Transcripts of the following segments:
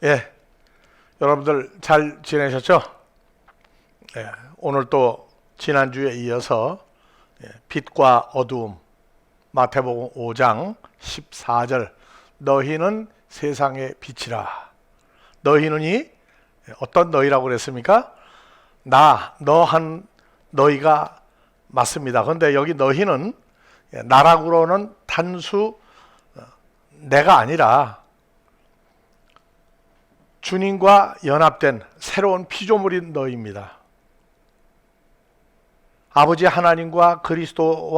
예, 여러분들 잘 지내셨죠? 예, 오늘 또 지난주에 이어서 빛과 어두움, 마태복음 5장 14절, 너희는 세상의 빛이라. 너희는이 어떤 너희라고 그랬습니까? 너한 너희가 맞습니다. 그런데 여기 너희는 나라고는 단수 내가 아니라 주님과 연합된 새로운 피조물인 너희입니다. 아버지 하나님과 그리스도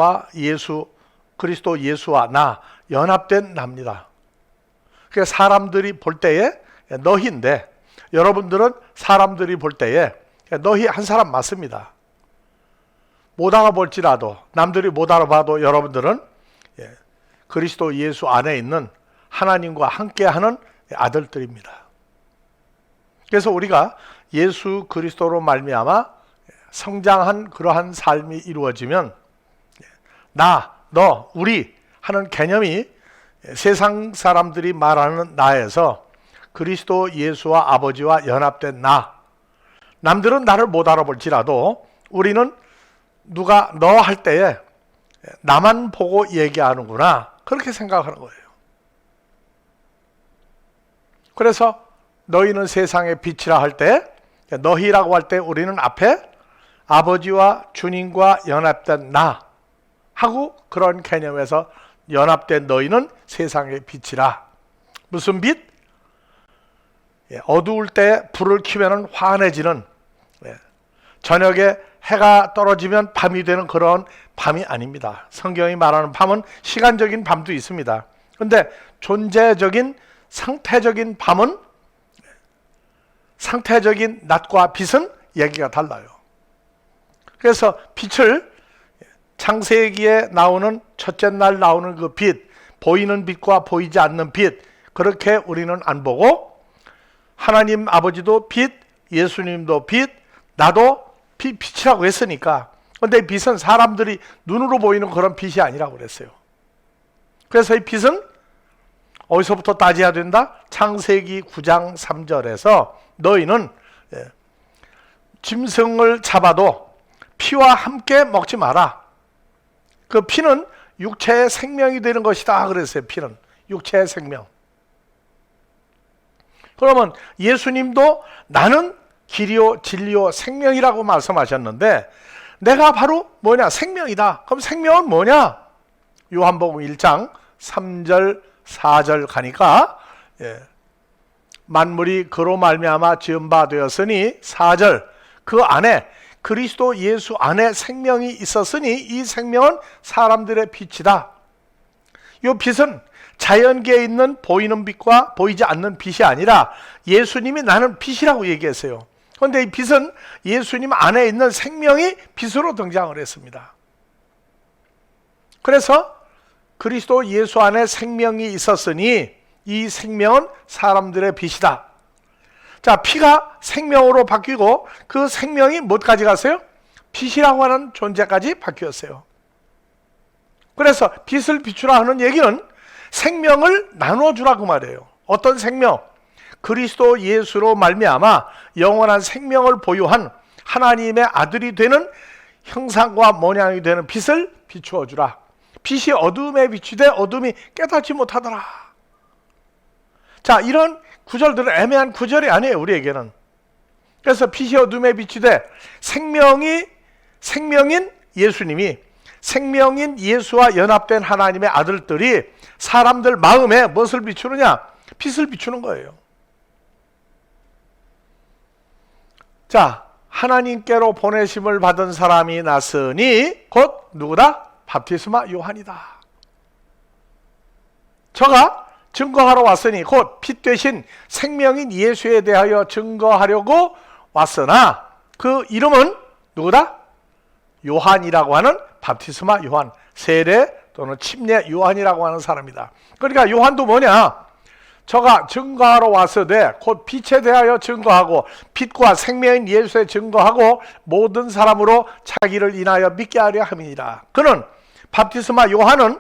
예수와 나 연합된 나입니다. 그러니까 사람들이 볼 때에 너희인데, 여러분들은 사람들이 볼 때에 너희 한 사람 맞습니다. 못 알아볼지라도, 남들이 못 알아봐도 여러분들은 그리스도 예수 안에 있는 하나님과 함께하는 아들들입니다. 그래서 우리가 예수 그리스도로 말미암아 성장한 그러한 삶이 이루어지면 너, 우리 하는 개념이 세상 사람들이 말하는 나에서 그리스도 예수와 아버지와 연합된 남들은 나를 못 알아볼지라도 우리는 누가 너 할 때에 나만 보고 얘기하는구나, 그렇게 생각하는 거예요. 그래서 너희는 세상의 빛이라 할 때, 너희라고 할 때 우리는 앞에 아버지와 주님과 연합된 나 하고, 그런 개념에서 연합된 너희는 세상의 빛이라. 무슨 빛? 어두울 때 불을 켜면 환해지는, 저녁에 해가 떨어지면 밤이 되는 그런 밤이 아닙니다. 성경이 말하는 밤은 시간적인 밤도 있습니다. 그런데 존재적인 상태적인 밤은, 상태적인 낮과 빛은 얘기가 달라요. 그래서 빛을 창세기에 나오는 첫째 날 나오는 그 빛, 보이는 빛과 보이지 않는 빛, 그렇게 우리는 안 보고 하나님 아버지도 빛, 예수님도 빛, 나도 빛이라고 했으니까. 그런데 빛은 사람들이 눈으로 보이는 그런 빛이 아니라고 그랬어요. 그래서 이 빛은 어디서부터 따져야 된다? 창세기 9장 3절에서 너희는 짐승을 잡아도 피와 함께 먹지 마라. 그 피는 육체의 생명이 되는 것이다 그랬어요. 피는 육체의 생명. 그러면 예수님도 나는 길이요 진리요 생명이라고 말씀하셨는데, 내가 바로 뭐냐? 생명이다. 그럼 생명은 뭐냐? 요한복음 1장 3절 4절 가니까 만물이 그로 말미암아 지은 바 되었으니, 4절, 그 안에 그리스도 예수 안에 생명이 있었으니 이 생명은 사람들의 빛이다. 이 빛은 자연계에 있는 보이는 빛과 보이지 않는 빛이 아니라 예수님이 나는 빛이라고 얘기했어요. 그런데 이 빛은 예수님 안에 있는 생명이 빛으로 등장을 했습니다. 그래서 그리스도 예수 안에 생명이 있었으니 이 생명은 사람들의 빛이다. 자, 피가 생명으로 바뀌고 그 생명이 뭐까지 갔어요? 빛이라고 하는 존재까지 바뀌었어요. 그래서 빛을 비추라 하는 얘기는 생명을 나눠주라고 말해요. 어떤 생명? 그리스도 예수로 말미암아 영원한 생명을 보유한 하나님의 아들이 되는 형상과 모양이 되는 빛을 비추어 주라. 빛이 어둠에 비추되 어둠이 깨닫지 못하더라. 자, 이런 구절들은 애매한 구절이 아니에요, 우리에게는. 그래서 빛이 어둠에 비추되 생명인 예수님이, 생명인 예수와 연합된 하나님의 아들들이 사람들 마음에 무엇을 비추느냐? 빛을 비추는 거예요. 자, 하나님께로 보내심을 받은 사람이 났으니 곧 누구다? 밥티스마 요한이다. 저가 증거하러 왔으니 곧 빛 되신 생명인 예수에 대하여 증거하려고 왔으나 그 이름은 누구다? 요한이라고 하는, 밥티스마 요한, 세례 또는 침례 요한이라고 하는 사람이다. 그러니까 요한도 뭐냐? 저가 증거하러 왔으되 곧 빛에 대하여 증거하고 빛과 생명인 예수에 증거하고 모든 사람으로 자기를 인하여 믿게 하려 함이니라. 그는, 밥티스마 요한은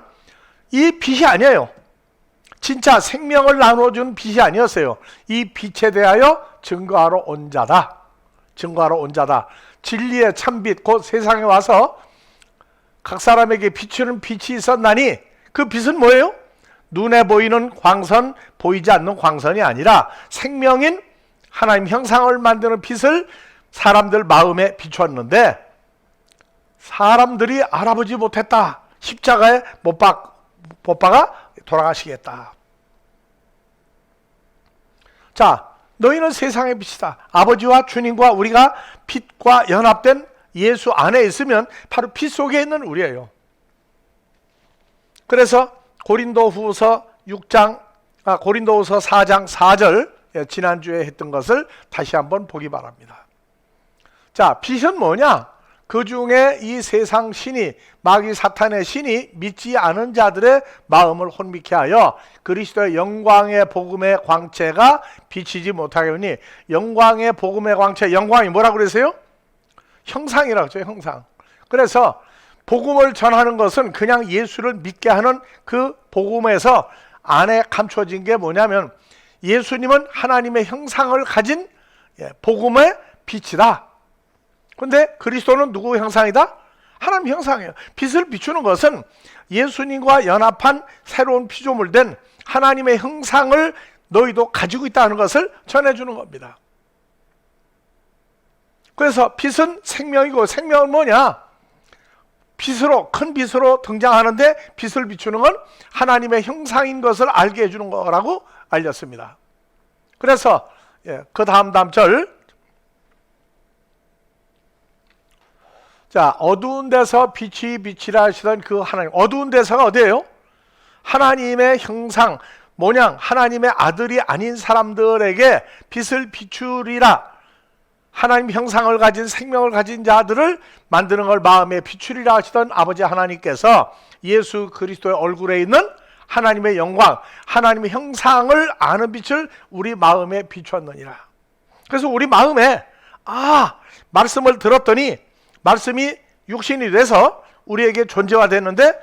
이 빛이 아니에요. 진짜 생명을 나눠준 빛이 아니었어요. 이 빛에 대하여 증거하러 온 자다. 증거하러 온 자다. 진리의 참빛 곧 세상에 와서 각 사람에게 비추는 빛이 있었나니 그 빛은 뭐예요? 눈에 보이는 광선, 보이지 않는 광선이 아니라 생명인 하나님 형상을 만드는 빛을 사람들 마음에 비추었는데 사람들이 알아보지 못했다. 십자가에 못 박아 돌아가시겠다. 자, 너희는 세상의 빛이다. 아버지와 주님과 우리가 빛과 연합된 예수 안에 있으면 바로 빛 속에 있는 우리예요. 그래서 고린도후서 4장 4절 지난주에 했던 것을 다시 한번 보기 바랍니다. 자, 빛은 뭐냐? 그 중에 이 세상 신이 마귀 사탄의 신이 믿지 않은 자들의 마음을 혼미케 하여 그리스도의 영광의 복음의 광채가 비치지 못하게 하니 영광의 복음의 광채, 영광이 뭐라고 그러세요? 형상이라고 하죠. 형상. 그래서 복음을 전하는 것은 그냥 예수를 믿게 하는 그 복음에서 안에 감춰진 게 뭐냐면 예수님은 하나님의 형상을 가진 복음의 빛이다. 그런데 그리스도는 누구 형상이다? 하나님 형상이에요. 빛을 비추는 것은 예수님과 연합한 새로운 피조물된 하나님의 형상을 너희도 가지고 있다는 것을 전해주는 겁니다. 그래서 빛은 생명이고 생명은 뭐냐? 빛으로, 큰 빛으로 등장하는데 빛을 비추는 건 하나님의 형상인 것을 알게 해주는 거라고 알렸습니다. 그래서 그 다음 절. 자, 어두운 데서 빛이 비치라 하시던 그 하나님. 어두운 데서가 어디예요? 하나님의 형상, 모양, 하나님의 아들이 아닌 사람들에게 빛을 비추리라. 하나님 형상을 가진 생명을 가진 자들을 만드는 걸 마음에 비추리라 하시던 아버지 하나님께서 예수 그리스도의 얼굴에 있는 하나님의 영광, 하나님의 형상을 아는 빛을 우리 마음에 비추었느니라. 그래서 우리 마음에 말씀을 들었더니 말씀이 육신이 돼서 우리에게 존재화됐는데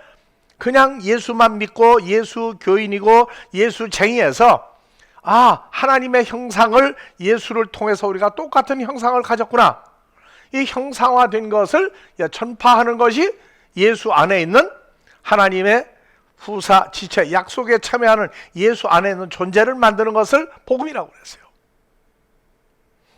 그냥 예수만 믿고 예수 교인이고 예수쟁이에서 하나님의 형상을 예수를 통해서 우리가 똑같은 형상을 가졌구나. 이 형상화된 것을 전파하는 것이 예수 안에 있는 하나님의 후사, 지체, 약속에 참여하는 예수 안에 있는 존재를 만드는 것을 복음이라고 그랬어요.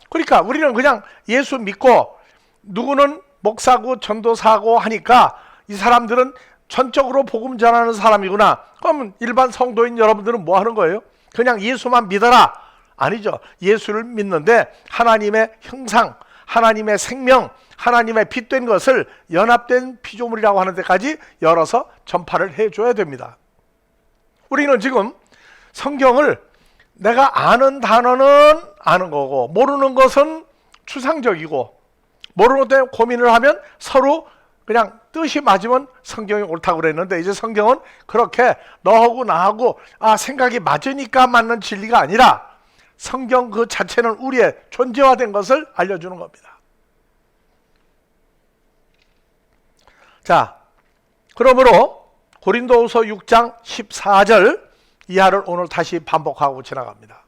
그러니까 우리는 그냥 예수 믿고 누구는 목사고 전도사고 하니까 이 사람들은 전적으로 복음 전하는 사람이구나. 그러면 일반 성도인 여러분들은 뭐 하는 거예요? 그냥 예수만 믿어라. 아니죠. 예수를 믿는데 하나님의 형상, 하나님의 생명, 하나님의 빛된 것을 연합된 피조물이라고 하는 데까지 열어서 전파를 해줘야 됩니다. 우리는 지금 성경을 내가 아는 단어는 아는 거고 모르는 것은 추상적이고 모르는 것 때문에 고민을 하면 서로 그냥 뜻이 맞으면 성경이 옳다고 그랬는데 이제 성경은 그렇게 너하고 나하고 생각이 맞으니까 맞는 진리가 아니라 성경 그 자체는 우리의 존재화된 것을 알려주는 겁니다. 자, 그러므로 고린도후서 6장 14절 이하를 오늘 다시 반복하고 지나갑니다.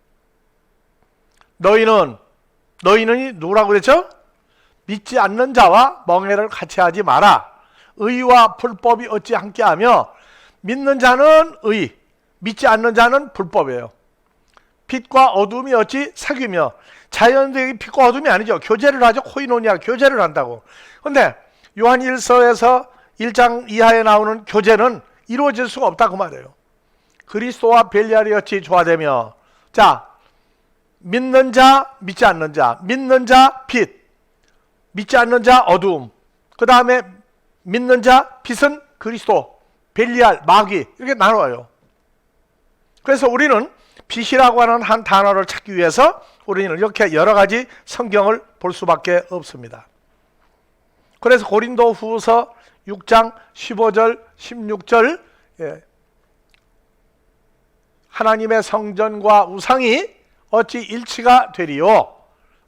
너희는 누구라고 그랬죠? 믿지 않는 자와 멍해를 같이 하지 마라. 의와 불법이 어찌 함께하며 믿는 자는 의, 믿지 않는 자는 불법이에요. 빛과 어둠이 어찌 사귀며 자연적인 빛과 어둠이 아니죠. 교제를 하죠. 코이노니아 교제를 한다고. 그런데 요한 1서에서 1장 이하에 나오는 교제는 이루어질 수가 없다 그 말이에요. 그리스도와 벨리알이 어찌 조화되며 자, 믿는 자, 믿지 않는 자, 믿는 자 빛, 믿지 않는 자 어두움, 그 다음에 믿는 자 빛은 그리스도, 벨리알, 마귀 이렇게 나눠요. 그래서 우리는 빛이라고 하는 한 단어를 찾기 위해서 우리는 이렇게 여러 가지 성경을 볼 수밖에 없습니다. 그래서 고린도후서 6장 15절 16절 하나님의 성전과 우상이 어찌 일치가 되리요?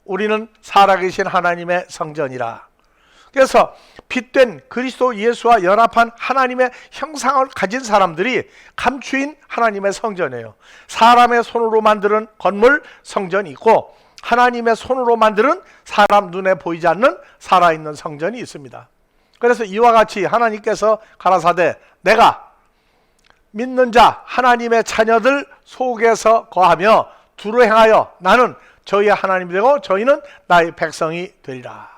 우리는 살아계신 하나님의 성전이라. 그래서 빛된 그리스도 예수와 연합한 하나님의 형상을 가진 사람들이 감추인 하나님의 성전이에요. 사람의 손으로 만드는 건물 성전이 있고 하나님의 손으로 만드는 사람 눈에 보이지 않는 살아있는 성전이 있습니다. 그래서 이와 같이 하나님께서 가라사대 내가 믿는 자 하나님의 자녀들 속에서 거하며 두루 행하여 나는 저희의 하나님이 되고 저희는 나의 백성이 되리라.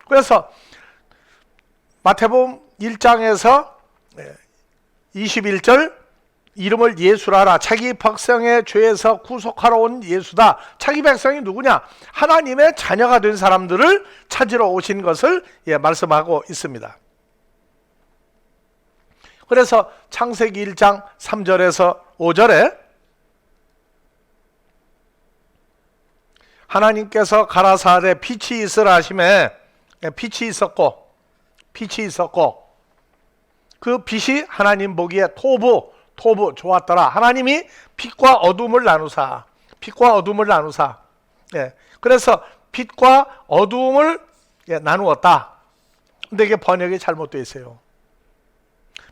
그래서 마태복음 1장에서 21절 이름을 예수라 하라. 자기 백성의 죄에서 구속하러 온 예수다. 자기 백성이 누구냐? 하나님의 자녀가 된 사람들을 찾으러 오신 것을 말씀하고 있습니다. 그래서 창세기 1장 3절에서 5절에 하나님께서 가라사대 빛이 있으라 하심에 빛이 있었고 그 빛이 하나님 보기에 토부 좋았더라. 하나님이 빛과 어둠을 나누사. 그래서 빛과 어둠을 나누었다. 근데 이게 번역이 잘못되어 있어요.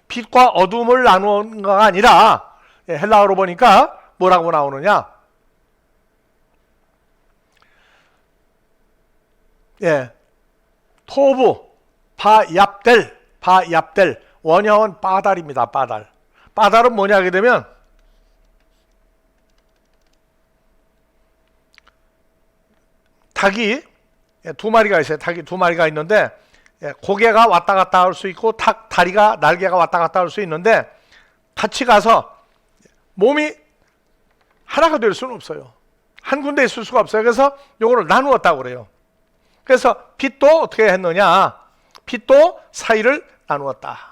빛과 어둠을 나누는 거 아니라 헬라어로 보니까 뭐라고 나오느냐? 토부 바얍델 원형은 바달입니다. 바달은 뭐냐 하게 되면 닭이 두 마리가 있어요. 닭이 두 마리가 있는데 고개가 왔다 갔다 할 수 있고 다리가 날개가 왔다 갔다 할 수 있는데 같이 가서 몸이 하나가 될 수는 없어요. 한 군데 있을 수가 없어요. 그래서 요거를 나누었다고 그래요. 그래서 빛도 어떻게 했느냐? 빛도 사이를 나누었다.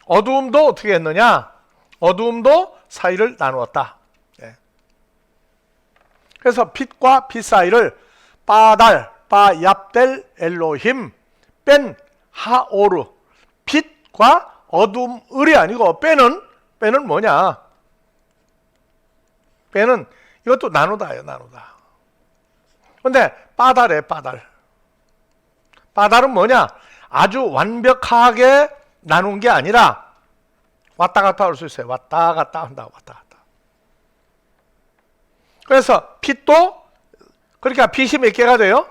어두움도 어떻게 했느냐? 어두움도 사이를 나누었다. 그래서 빛과 빛 사이를 바얍델 엘로힘 뺀 하오르 빛과 어둠을이 아니고 빼는 뭐냐? 빼는 이것도 나누다예요. 나누다. 근데 바달은 뭐냐? 아주 완벽하게 나눈 게 아니라 왔다 갔다 할 수 있어요. 왔다 갔다 한다. 그래서 빛도 그러니까 빛이 몇 개가 돼요?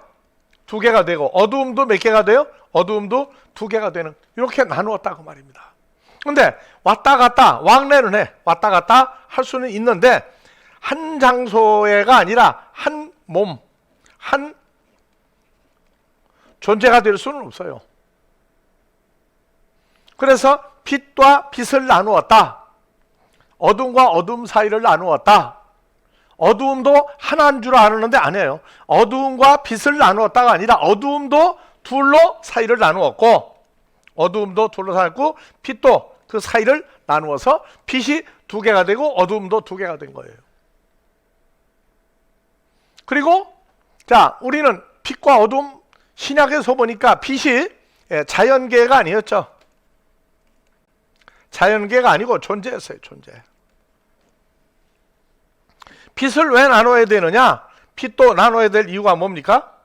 두 개가 되고 어두움도 몇 개가 돼요? 어두움도 두 개가 되는 이렇게 나누었다고 말입니다. 근데 왔다 갔다 왕래는 해. 왔다 갔다 할 수는 있는데 한 장소에가 아니라 한 몸, 한 존재가 될 수는 없어요. 그래서 빛과 빛을 나누었다. 어둠과 어둠 사이를 나누었다. 어두움도 하나인 줄 아는데 아니에요. 어두움과 빛을 나누었다가 아니라 어두움도 둘로 사이를 나누었고 어두움도 둘로 나누었고 빛도 그 사이를 나누어서 빛이 두 개가 되고 어두움도 두 개가 된 거예요. 그리고 자, 우리는 빛과 어둠 신약에서 보니까 빛이 자연계가 아니었죠. 자연계가 아니고 존재였어요. 존재. 빛을 왜 나눠야 되느냐? 빛도 나눠야 될 이유가 뭡니까?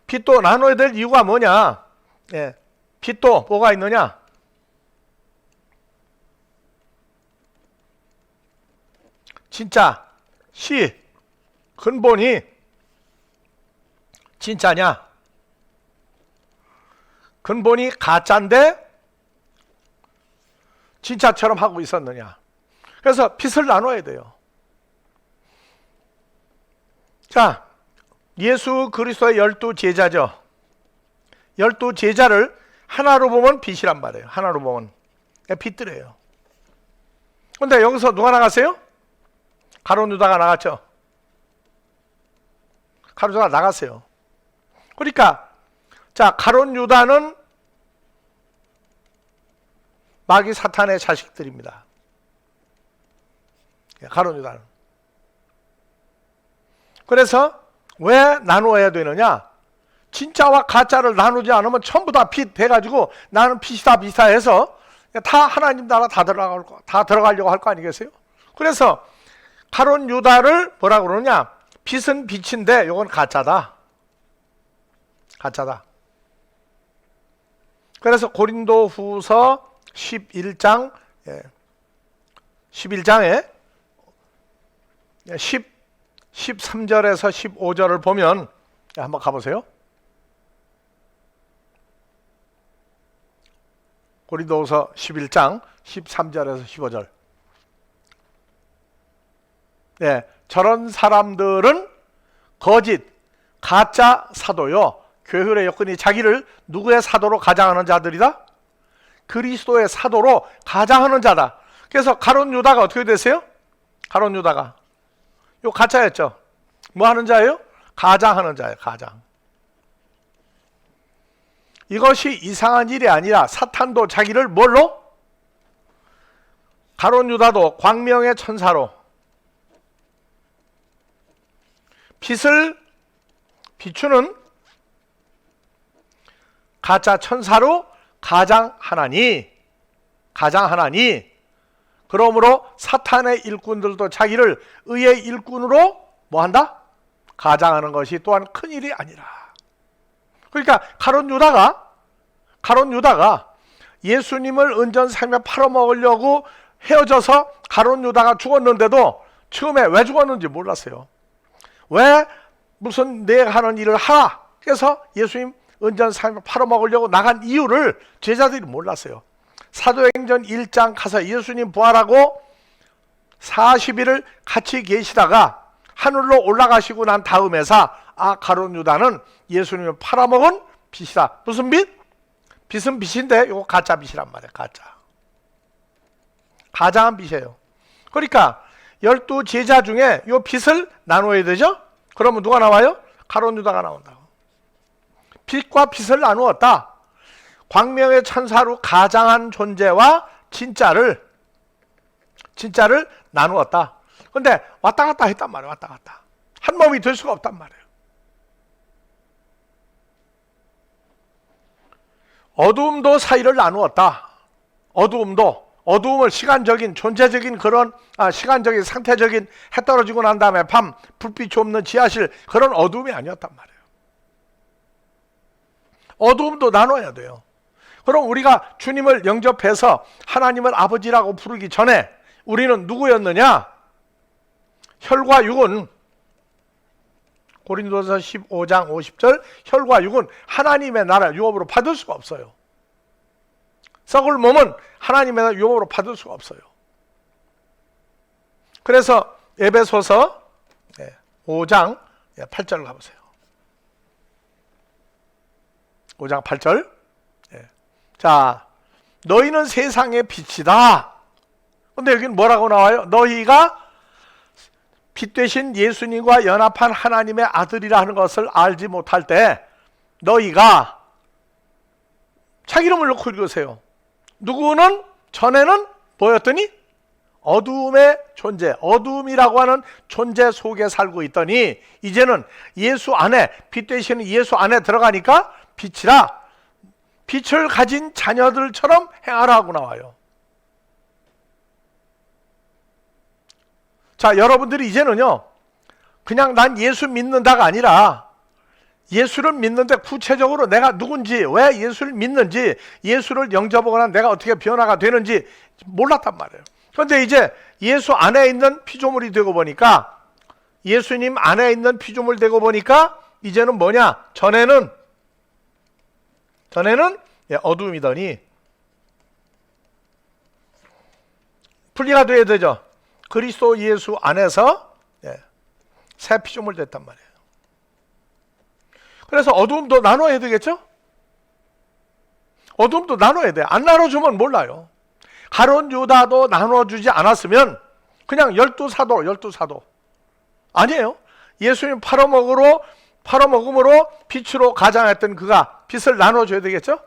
빛도 나눠야 될 이유가 뭐냐? 빛도 뭐가 있느냐? 진짜 근본이 진짜냐? 근본이 가짜인데 진짜처럼 하고 있었느냐? 그래서 빛을 나눠야 돼요. 자, 예수 그리스도의 12제자죠. 12제자를 하나로 보면 빛이란 말이에요. 하나로 보면 빛들이에요. 근데 여기서 누가 나갔어요? 가룟 유다가 나갔죠. 가룟 유다가 나갔어요. 그러니까 자, 가룟 유다는 마귀 사탄의 자식들입니다. 가룟 유다는. 그래서 왜 나누어야 되느냐? 진짜와 가짜를 나누지 않으면 전부 다 빛 돼가지고 나는 빛이다 해서 다 하나님 나라 다 들어가려고 할 거 아니겠어요? 그래서 가룟 유다를 뭐라 그러냐? 빛은 빛인데 이건 가짜다. 가짜다. 그래서 고린도후서 11장 11장에 13절에서 15절을 보면 한번 가보세요. 고린도후서 11장 13절에서 15절. 저런 사람들은 거짓, 가짜 사도요. 교회의 여건이 자기를 누구의 사도로 가장하는 자들이다? 그리스도의 사도로 가장하는 자다. 그래서 가룟 유다가 어떻게 되세요? 가룟 유다가 요 가짜였죠. 뭐 하는 자예요? 가장하는 자예요. 가장. 이것이 이상한 일이 아니라 사탄도 자기를 뭘로? 가룟 유다도 광명의 천사로 빛을 비추는 가짜 천사로 가장하나니 그러므로 사탄의 일꾼들도 자기를 의의 일꾼으로 뭐한다? 가장하는 것이 또한 큰일이 아니라. 그러니까 가룟 유다가 예수님을 은전살며 팔아먹으려고 헤어져서 가룟 유다가 죽었는데도 처음에 왜 죽었는지 몰랐어요. 왜 무슨 내가 하는 일을 하라. 그래서 예수님 은전살며 팔아먹으려고 나간 이유를 제자들이 몰랐어요. 사도행전 1장 가서 예수님 부활하고 40일을 같이 계시다가 하늘로 올라가시고 난 다음에서 가룟 유다는 예수님을 팔아먹은 빛이다. 무슨 빛? 빛은 빛인데 이거 가짜 빛이란 말이에요. 가장한 빛이에요. 그러니까 12 제자 중에 이 빛을 나눠야 되죠? 그러면 누가 나와요? 가룟 유다가 나온다고. 빛과 빛을 나누었다. 광명의 천사로 가장한 존재와 진짜를 나누었다. 근데 왔다 갔다 했단 말이에요. 왔다 갔다. 한 몸이 될 수가 없단 말이에요. 어두움도 사이를 나누었다. 어두움을 시간적인 존재적인 그런 시간적인 상태적인 해 떨어지고 난 다음에 밤 불빛이 없는 지하실 그런 어두움이 아니었단 말이에요. 어두움도 나눠야 돼요. 그럼 우리가 주님을 영접해서 하나님을 아버지라고 부르기 전에 우리는 누구였느냐? 혈과 육은 고린도서 15장 50절 혈과 육은 하나님의 나라 유업으로 받을 수가 없어요. 썩을 몸은 하나님의 나라 유업으로 받을 수가 없어요. 그래서 에베소서 5장 8절 가보세요. 5장 8절. 자, 너희는 세상의 빛이다. 근데 여기는 뭐라고 나와요? 너희가 빛 되신 예수님과 연합한 하나님의 아들이라 하는 것을 알지 못할 때 너희가 자기 이름을 놓고 읽으세요. 누구는 전에는 뭐였더니 어두움의 존재, 어두움이라고 하는 존재 속에 살고 있더니 이제는 예수 안에, 빛 되시는 예수 안에 들어가니까 빛이라 빛을 가진 자녀들처럼 행하라 하고 나와요. 자, 여러분들이 이제는요 그냥 난 예수 믿는다가 아니라 예수를 믿는데 구체적으로 내가 누군지, 왜 예수를 믿는지, 예수를 영접하거나 내가 어떻게 변화가 되는지 몰랐단 말이에요. 그런데 이제 예수 안에 있는 피조물이 되고 보니까, 예수님 안에 있는 피조물 되고 보니까 이제는 뭐냐? 전에는 어두움이더니 분리가 돼야 되죠. 그리스도 예수 안에서 새 피조물 됐단 말이에요. 그래서 어두움도 나눠야 되겠죠? 어두움도 나눠야 돼. 안 나눠주면 몰라요. 가룟 유다도 나눠주지 않았으면 그냥 12사도 아니에요. 예수님 팔아먹음으로 빛으로 가장했던 그가 빛을 나눠줘야 되겠죠?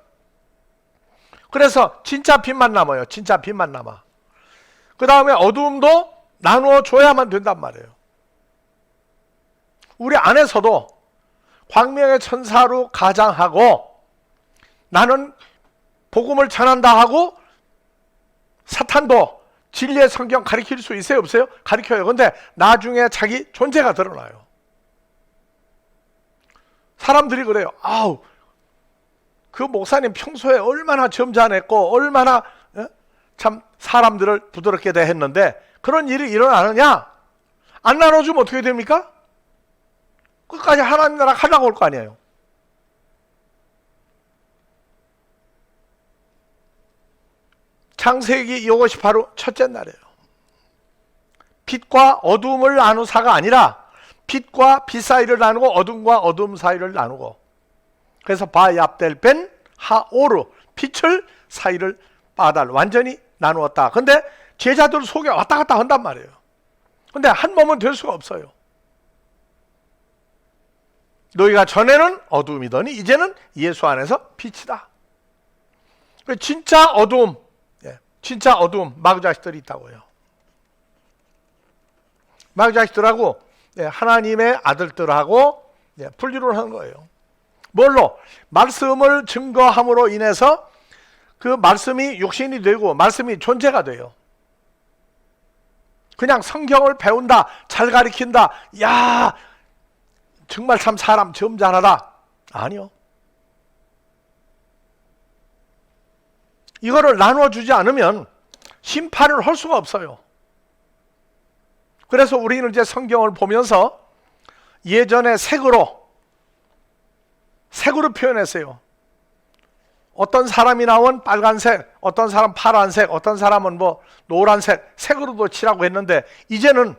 그래서 진짜 빛만 남아요. 진짜 빛만 남아. 그 다음에 어두움도 나누어줘야만 된단 말이에요. 우리 안에서도 광명의 천사로 가장하고 나는 복음을 전한다 하고 사탄도 진리의 성경 가르칠 수 있어요, 없어요? 가르쳐요. 근데 나중에 자기 존재가 드러나요. 사람들이 그래요. 아우, 그 목사님 평소에 얼마나 점잖았고 얼마나 참 사람들을 부드럽게 대했는데 그런 일이 일어나느냐? 안 나눠주면 어떻게 됩니까? 끝까지 하나님 나라 하려고 올 거 아니에요. 창세기 이것이 바로 첫째 날이에요. 빛과 어둠을 나누사가 아니라 빛과 빛 사이를 나누고 어둠과 어둠 사이를 나누고, 그래서 바얍델 벤 하오르, 빛을 사이를 바달, 완전히 나누었다. 근데 제자들 속에 왔다 갔다 한단 말이에요. 근데 한 몸은 될 수가 없어요. 너희가 전에는 어둠이더니 이제는 예수 안에서 빛이다. 진짜 어둠, 진짜 어둠 마귀 자식들이 있다고요. 마귀 자식들하고 하나님의 아들들하고 분리를 한 거예요. 뭘로? 말씀을 증거함으로 인해서 그 말씀이 육신이 되고 말씀이 존재가 돼요. 그냥 성경을 배운다, 잘 가르친다, 야 정말 참 사람 점잖하다. 아니요. 이거를 나눠주지 않으면 심판을 할 수가 없어요. 그래서 우리는 이제 성경을 보면서 예전에 색으로 표현했어요. 어떤 사람이 나온 빨간색, 어떤 사람 파란색, 어떤 사람은 뭐 노란색, 색으로도 칠하고 했는데 이제는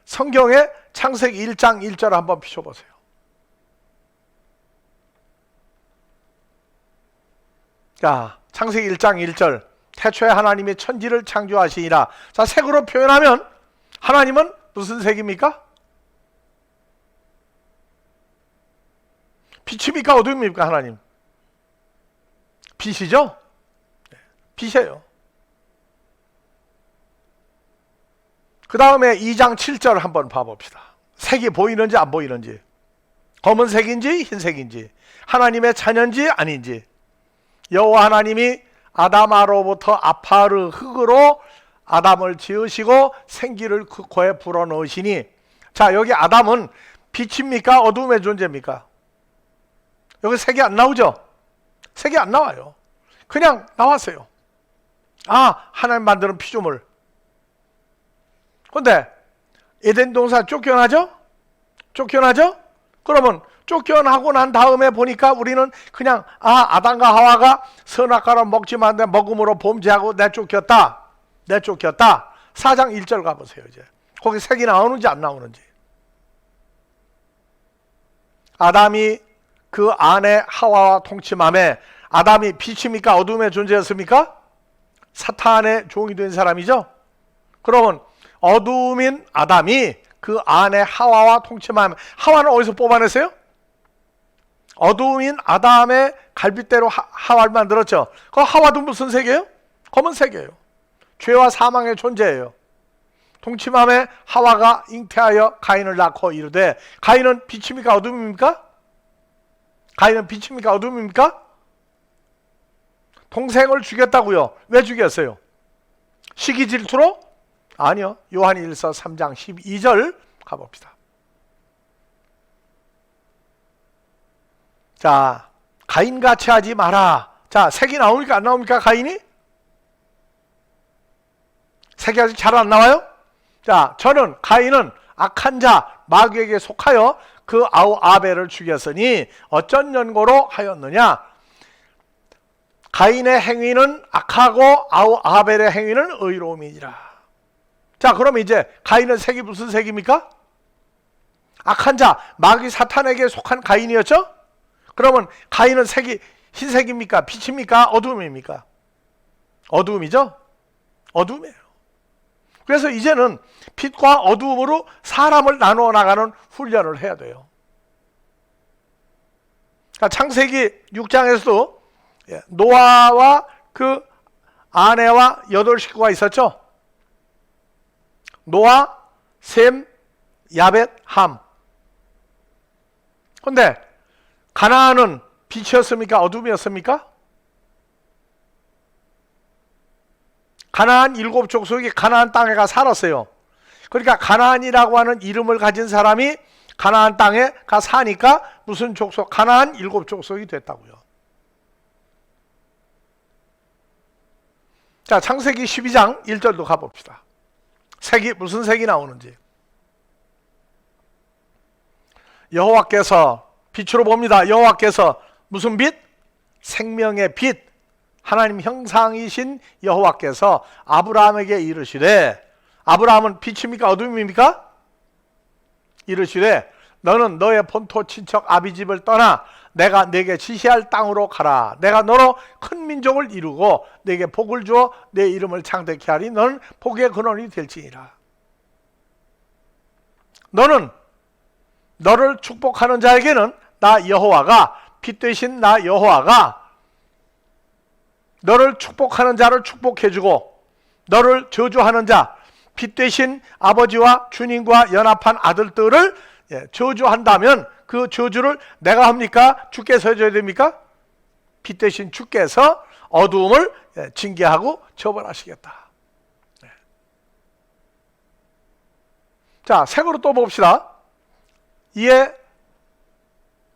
성경에 창세기 1장 1절 한번 피셔보세요. 자, 창세기 1장 1절, 태초에 하나님이 천지를 창조하시니라. 자, 색으로 표현하면 하나님은 무슨 색입니까? 빛입니까? 어둠입니까? 하나님 빛이죠? 빛이에요. 그 다음에 2장 7절 한번 봐봅시다. 색이 보이는지 안 보이는지, 검은색인지 흰색인지, 하나님의 자녀인지 아닌지. 여호와 하나님이 아담아로부터 아파르 흙으로 아담을 지으시고 생기를 그 코에 불어넣으시니, 자, 여기 아담은 빛입니까? 어둠의 존재입니까? 여기 색이 안 나오죠? 색이 안 나와요. 그냥 나왔어요. 아, 하나님 만드는 피조물. 근데 에덴 동산 쫓겨나죠? 쫓겨나죠? 그러면 쫓겨나고 난 다음에 보니까 우리는 그냥 아담과 하와가 선악과를 먹지만 않는데 먹음으로 범죄하고 내쫓겼다. 4장 1절 가보세요. 이제 거기 색이 나오는지 안 나오는지. 아담이 그 아내 하와와 통침함에, 아담이 빛입니까? 어둠의 존재였습니까? 사탄의 종이 된 사람이죠. 그러면 어둠인 아담이 그 아내 하와와 통침함에, 하와는 어디서 뽑아냈어요? 어둠인 아담의 갈빗대로 하와를 만들었죠. 그 하와도 무슨 색이에요? 검은색이에요. 죄와 사망의 존재예요. 통침함에 하와가 잉태하여 가인을 낳고 이르되, 가인은 빛입니까? 어둠입니까? 가인은 빛입니까? 어둠입니까? 동생을 죽였다고요. 왜 죽였어요? 시기 질투로? 아니요. 요한일서 3장 12절 가봅시다. 자, 가인같이 하지 마라. 자, 색이 나옵니까? 안 나옵니까? 가인이? 색이 아직 잘 안 나와요? 자, 가인은 악한 자 마귀에게 속하여 그 아우 아벨을 죽였으니 어쩐 연고로 하였느냐? 가인의 행위는 악하고 아우 아벨의 행위는 의로움이니라. 자, 그럼 이제 가인은 색이 무슨 색입니까? 악한 자, 마귀 사탄에게 속한 가인이었죠? 그러면 가인은 색이 흰색입니까? 빛입니까? 어둠입니까? 어둠이죠? 어둠이에요. 그래서 이제는 빛과 어둠으로 사람을 나누어 나가는 훈련을 해야 돼요. 그러니까 창세기 6장에서도 노아와 그 아내와 8식구가 있었죠. 노아, 셈, 야벳, 함. 그런데 가나안은 빛이었습니까? 어둠이었습니까? 가나안 7족속이 가나안 땅에 가 살았어요. 그러니까 가나안이라고 하는 이름을 가진 사람이 가나안 땅에 가 사니까 무슨 족속? 가나안 7족속이 됐다고요. 자, 창세기 12장 1절도 가봅시다. 색이 무슨 색이 나오는지. 여호와께서 빛으로 봅니다. 여호와께서 무슨 빛? 생명의 빛. 하나님 형상이신 여호와께서 아브라함에게 이르시되, 아브라함은 빛입니까 어둠입니까? 이르시되 너는 너의 본토 친척 아비집을 떠나 내가 네게 지시할 땅으로 가라. 내가 너로 큰 민족을 이루고 네게 복을 주어 내 이름을 창대케 하리. 너는 복의 근원이 될지니라. 너는 너를 축복하는 자에게는 나 여호와가, 빛 되신 나 여호와가 너를 축복하는 자를 축복해주고 너를 저주하는 자, 빛 되신 아버지와 주님과 연합한 아들들을 저주한다면 그 저주를 내가 합니까? 주께서 해줘야 됩니까? 빛 되신 주께서 어두움을 징계하고 처벌하시겠다. 자, 색으로 또 봅시다. 이에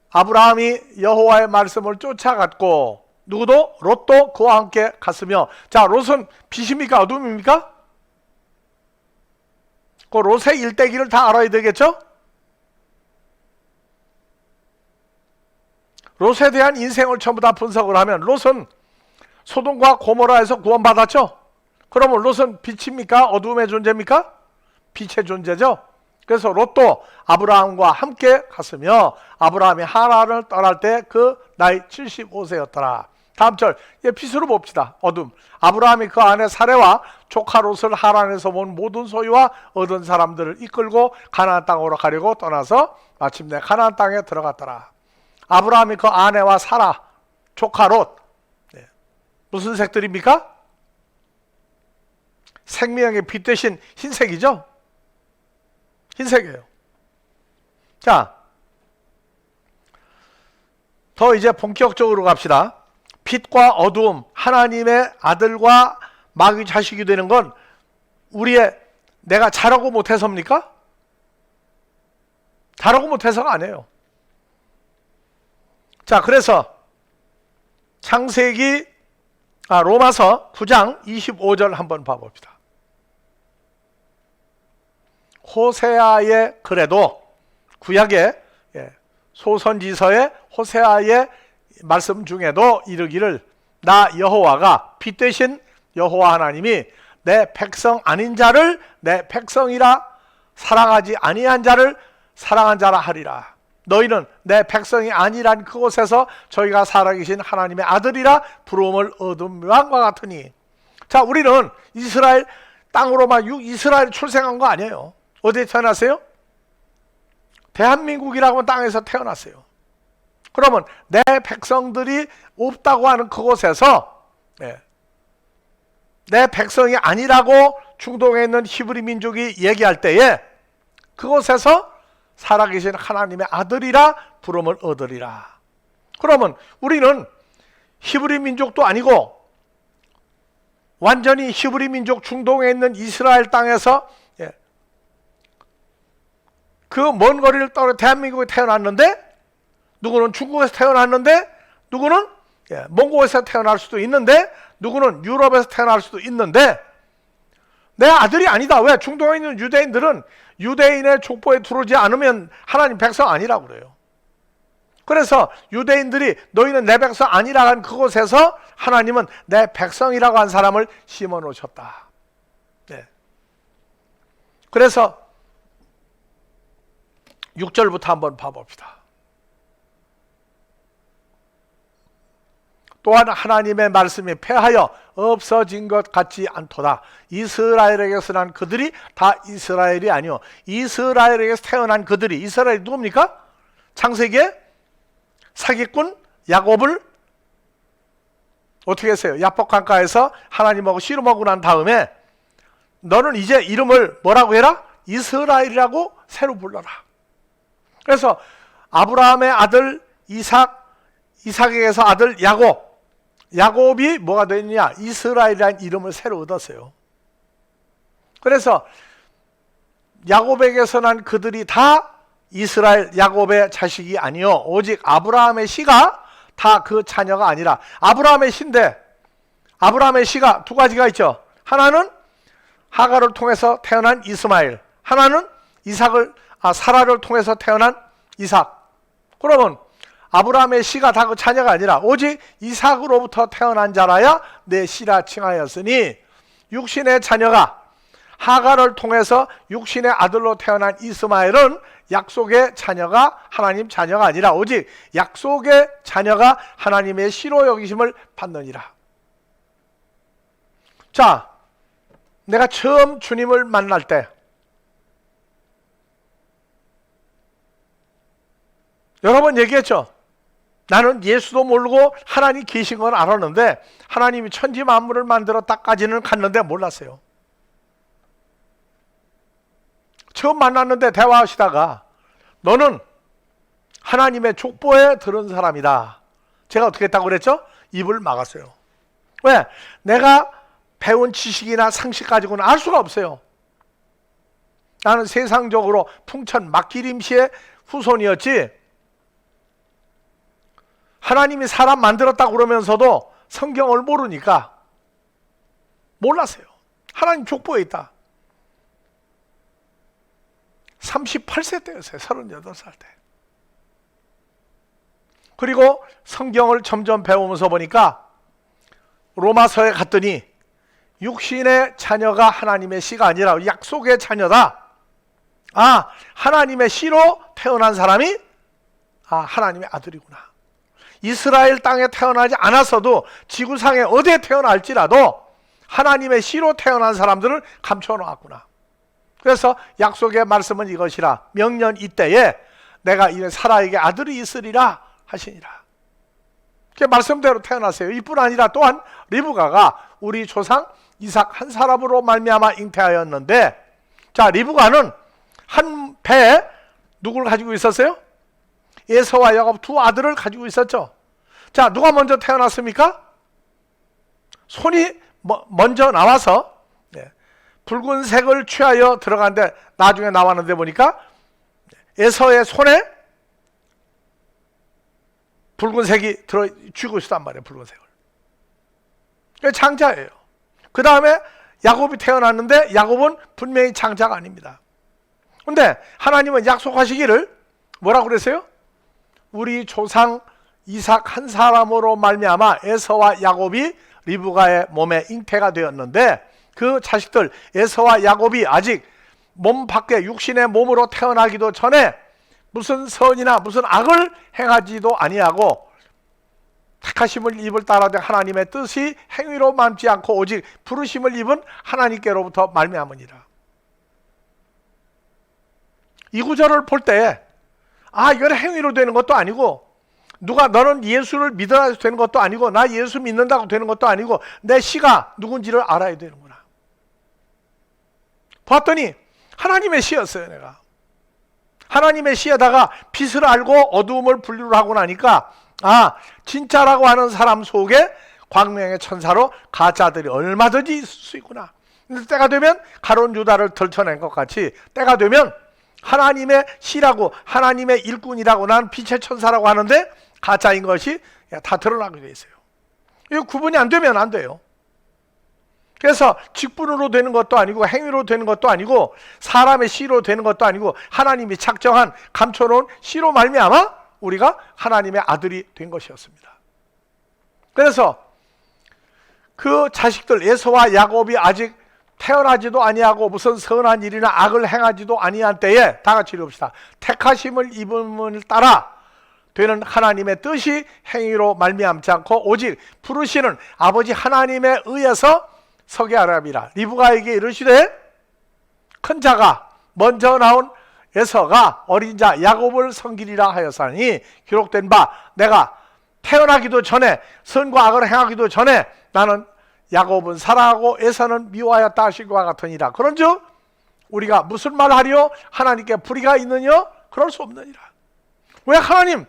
아브라함이 여호와의 말씀을 쫓아갔고 누구도? 롯도 그와 함께 갔으며. 자, 롯은 빛입니까 어둠입니까? 그 롯의 일대기를 다 알아야 되겠죠? 롯에 대한 인생을 전부 다 분석을 하면 롯은 소돔과 고모라에서 구원받았죠? 그러면 롯은 빛입니까 어둠의 존재입니까? 빛의 존재죠. 그래서 롯도 아브라함과 함께 갔으며 아브라함이 하란을 떠날 때 그 나이 75세였더라. 다음 절, 빛으로 봅시다. 어둠. 아브라함이 그 아내 사레와 조카 롯을 하란에서 본 모든 소유와 얻은 사람들을 이끌고 가나안 땅으로 가려고 떠나서 마침내 가나안 땅에 들어갔더라. 아브라함이 그 아내와 사라, 조카 롯, 무슨 색들입니까? 생명의 빛 대신 흰색이죠? 흰색이에요. 자, 더 이제 본격적으로 갑시다. 빛과 어두움, 하나님의 아들과 마귀 자식이 되는 건 우리의 내가 잘하고 못해서입니까? 잘하고 못해서가 아니에요. 자, 그래서 로마서 9장 25절 한번 봐봅시다. 호세아의 글에도 구약의 소선지서의 호세아의 말씀 중에도 이르기를 나 여호와가 빛 대신 여호와 하나님이 내 백성 아닌 자를 내 백성이라 사랑하지 아니한 자를 사랑한 자라 하리라. 너희는 내 백성이 아니란 그곳에서 저희가 살아계신 하나님의 아들이라 부름을 얻은 왕과 같으니. 자, 우리는 이스라엘 땅으로만 이스라엘 출생한 거 아니에요. 어디에 태어났어요? 대한민국이라고 하는 땅에서 태어났어요. 그러면 내 백성들이 없다고 하는 그곳에서 내 백성이 아니라고 중동에 있는 히브리 민족이 얘기할 때에 그곳에서 살아계신 하나님의 아들이라 부름을 얻으리라. 그러면 우리는 히브리 민족도 아니고 완전히 히브리 민족 중동에 있는 이스라엘 땅에서 그 먼 거리를 떠나 대한민국에 태어났는데 누구는 중국에서 태어났는데 누구는 몽골에서 태어날 수도 있는데 누구는 유럽에서 태어날 수도 있는데 내 아들이 아니다. 왜? 중동에 있는 유대인들은 유대인의 족보에 들어오지 않으면 하나님 백성 아니라고 그래요. 그래서 유대인들이 너희는 내 백성 아니라 한 그곳에서 하나님은 내 백성이라고 한 사람을 심어 놓으셨다. 그래서 6절부터 한번 봐봅시다. 또한 하나님의 말씀이 패하여 없어진 것 같지 않도다. 이스라엘에게서 난 그들이 다 이스라엘이 아니요 이스라엘에게서 태어난 그들이. 이스라엘이 누굽니까? 창세기에 사기꾼 야곱을 어떻게 했어요? 야복 강가에서 하나님하고 씨름하고 난 다음에 너는 이제 이름을 뭐라고 해라? 이스라엘이라고 새로 불러라. 그래서 아브라함의 아들 이삭에게서 아들 야곱, 야곱이 뭐가 됐느냐? 이스라엘이라는 이름을 새로 얻었어요. 그래서 야곱에게서 난 그들이 다 이스라엘 야곱의 자식이 아니요 오직 아브라함의 씨가 다 그 자녀가 아니라, 아브라함의 씨인데 아브라함의 씨가 두 가지가 있죠. 하나는 하갈을 통해서 태어난 이스마엘, 하나는 사라를 통해서 태어난 이삭. 그러면 아브라함의 씨가 다 그 자녀가 아니라 오직 이삭으로부터 태어난 자라야 내 씨라 칭하였으니, 육신의 자녀가 하갈을 통해서 육신의 아들로 태어난 이스마엘은 약속의 자녀가 하나님 자녀가 아니라 오직 약속의 자녀가 하나님의 씨로 여기심을 받느니라. 자, 내가 처음 주님을 만날 때 여러 번 얘기했죠. 나는 예수도 모르고 하나님 계신 건 알았는데 하나님이 천지 만물을 만들었다까지는 갔는데 몰랐어요. 처음 만났는데 대화하시다가 너는 하나님의 족보에 들은 사람이다. 제가 어떻게 했다고 그랬죠? 입을 막았어요. 왜? 내가 배운 지식이나 상식 가지고는 알 수가 없어요. 나는 세상적으로 풍천 막기림씨의 후손이었지, 하나님이 사람 만들었다고 그러면서도 성경을 모르니까 몰랐어요. 하나님 족보에 있다. 38세 때였어요. 38살 때. 그리고 성경을 점점 배우면서 보니까 로마서에 갔더니 육신의 자녀가 하나님의 씨가 아니라 약속의 자녀다. 아, 하나님의 씨로 태어난 사람이 하나님의 아들이구나. 이스라엘 땅에 태어나지 않았어도 지구상에 어디에 태어날지라도 하나님의 씨로 태어난 사람들을 감춰놓았구나. 그래서 약속의 말씀은 이것이라, 명년 이때에 내가 사라에게 아들이 있으리라 하시니라. 그 말씀대로 태어났어요. 이뿐 아니라 또한 리브가가 우리 조상 이삭 한 사람으로 말미암아 잉태하였는데, 자, 리브가는 한 배에 누굴 가지고 있었어요? 에서와 야곱 두 아들을 가지고 있었죠. 자, 누가 먼저 태어났습니까? 손이 먼저 나와서 붉은색을 취하여 들어갔는데 나중에 나왔는데 보니까 에서의 손에 붉은색이 쥐고 있었단 말이에요. 붉은색을. 장자예요. 그 다음에 야곱이 태어났는데 야곱은 분명히 장자가 아닙니다. 근데 하나님은 약속하시기를 뭐라고 그랬어요? 우리 조상 이삭 한 사람으로 말미암아 에서와 야곱이 리브가의 몸에 잉태가 되었는데, 그 자식들 에서와 야곱이 아직 몸 밖에 육신의 몸으로 태어나기도 전에 무슨 선이나 무슨 악을 행하지도 아니하고 택하심을 입을 따라된 하나님의 뜻이 행위로 남지 않고 오직 부르심을 입은 하나님께로부터 말미암으니라. 이 구절을 볼 때 이건 행위로 되는 것도 아니고, 누가 너는 예수를 믿어야 해서 되는 것도 아니고, 나 예수 믿는다고 되는 것도 아니고, 내 씨가 누군지를 알아야 되는구나. 봤더니 하나님의 씨였어요. 내가 하나님의 씨에다가 빛을 알고 어두움을 분류를 하고 나니까 진짜라고 하는 사람 속에 광명의 천사로 가짜들이 얼마든지 있을 수 있구나. 근데 때가 되면 가룟 유다를 덜쳐낸 것 같이 때가 되면 하나님의 씨라고, 하나님의 일꾼이라고, 난 빛의 천사라고 하는데 가짜인 것이 다 드러나게 돼 있어요. 이거 구분이 안 되면 안 돼요. 그래서 직분으로 되는 것도 아니고 행위로 되는 것도 아니고 사람의 씨로 되는 것도 아니고 하나님이 작정한 감춰놓은 씨로 말미암아 우리가 하나님의 아들이 된 것이었습니다. 그래서 그 자식들 에서와 야곱이 아직 태어나지도 아니하고 무슨 선한 일이나 악을 행하지도 아니한 때에 다 같이 읽읍시다. 택하심을 입음을 따라 되는 하나님의 뜻이 행위로 말미암지 않고 오직 부르시는 아버지 하나님에 의해서 서게 하랍니다. 리브가에게 이르시되 큰 자가 먼저 나온 에서가 어린 자 야곱을 섬기리라 하였사니 기록된 바 내가 태어나기도 전에 선과 악을 행하기도 전에 나는 야곱은 사랑하고 에서는 미워하였다 하신 것과 같으니라. 그런즉 우리가 무슨 말 하리요? 하나님께 불의가 있느냐? 그럴 수 없느니라. 왜 하나님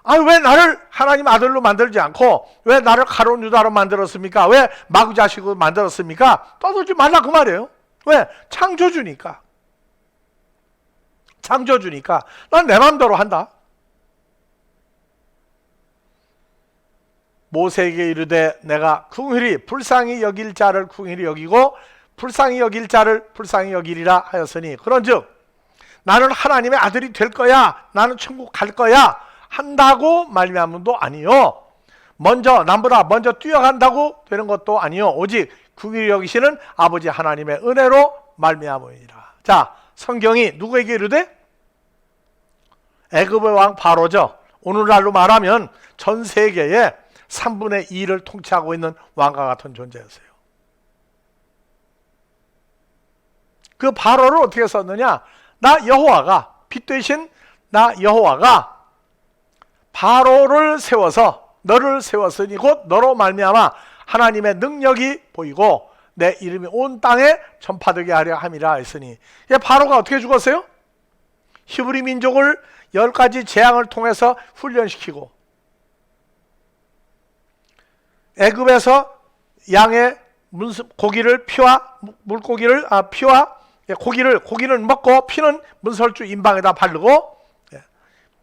아, 왜 나를 하나님 아들로 만들지 않고 왜 나를 가룟 유다로 만들었습니까? 왜 마귀 자식으로 만들었습니까? 떠들지 말라 그 말이에요. 왜? 창조주니까. 창조주니까 난 내 마음대로 한다. 모세에게 이르되 내가 긍휼히 불쌍히 여길 자를 긍휼히 여기고 불쌍히 여길 자를 불쌍히 여기리라 하였으니, 그런즉 나는 하나님의 아들이 될 거야, 나는 천국 갈 거야 한다고 말미암음도 아니요, 먼저 남보다 먼저 뛰어간다고 되는 것도 아니요, 오직 긍휼히 여기시는 아버지 하나님의 은혜로 말미암음이니라. 자, 성경이 누구에게 이르되? 애굽의 왕 바로죠. 오늘날로 말하면 전 세계에 3분의 2를 통치하고 있는 왕과 같은 존재였어요. 그 바로를 어떻게 썼느냐? 나 여호와가, 빛 되신 나 여호와가 바로를 세워서 너를 세웠으니 곧 너로 말미암아 하나님의 능력이 보이고 내 이름이 온 땅에 전파되게 하려 함이라 했으니, 바로가 어떻게 죽었어요? 히브리 민족을 10가지 재앙을 통해서 훈련시키고 애굽에서 양의 고기를 피와 물고기를 피와 고기를 먹고 피는 문설주 인방에다 바르고,